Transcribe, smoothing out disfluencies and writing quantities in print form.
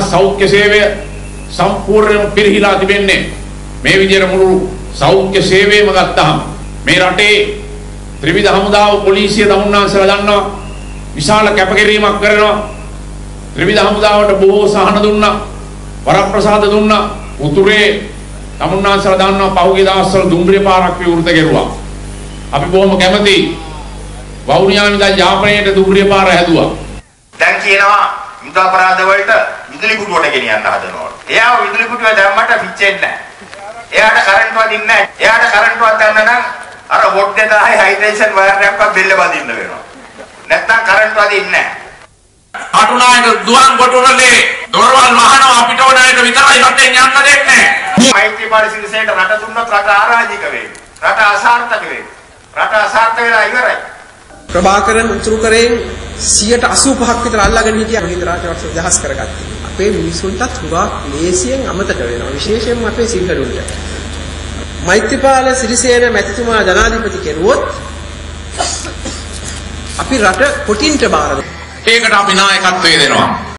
සෞඛ්‍ය සේවය සම්පූර්ණයෙන්ම පිරිහිලා තිබෙන්නේ. මේ විදිහට මුළු සෞඛ්‍ය සේවයම ගත්තාම මේ රටේ ත්‍රිවිධ හමුදාව පොලිසිය දමුන්නාන්සලා දන්නවා විශාල කැපකිරීමක් කරනවා. ත්‍රිවිධ හමුදාවට බොහෝ සහන දුන්නා, වරප්‍රසාද දුන්නා. උතුරේ දමුන්නාන්සලා දන්නවා පහුගිය දවස්වල දුම්රිය පාරක් විවෘත කෙරුවා. අපි බොහොම කැමතියි. වවුනියාව ඉඳන් යාපනයේට දුම්රිය පාර හැදුවා. දැන් කියනවා යුද අපරාධ වලට විදුලි පුටුවට ගෙනියන්න හදනවා. එයාව විදුලි පුටුව දැම්මට පිච්චෙන්නේ නැහැ. එයාට කරන්ට් වදින්නේ නැහැ. එයාට කරන්ට් වදන්න නම් අර වොට් 1000 හයිඩ්‍රේෂන් වයර් එකක් බෙල්ල බඳින්න වෙනවා. නැත්නම් කරන්ට් වදින්නේ නැහැ. අටුනායක දුවන් කොටුරලේ දොරවල් වහනවා අපිට ඕන එක විතරයි රටෙන් යන්න දෙන්නේ. මෛත්‍රීපාල සිරිසේනට රට දුන්නොත් රට අරාජික වෙයි. රට අසාර්ථක වෙයි. රට අසාර්ථක වෙලා ඉවරයි. ප්‍රභාකරන් උතුරු කරේ 85% විතර අල්ලගෙන හිටියා හිත රාජපක්ෂ දහස් කරගත්තා. අපේ මිනිසුන්ටත් හුඟක් ලේසියෙන් අමතක වෙනවා. විශේෂයෙන්ම අපේ සිංහලුන්ට. මෛත්‍රීපාල සිරිසේන මැතිතුමා ජනාධිපති කෙරුවොත් අපි රට කොටින්ට බාර දෙනවා. ඒකට අපි නායකත්වය දෙනවා.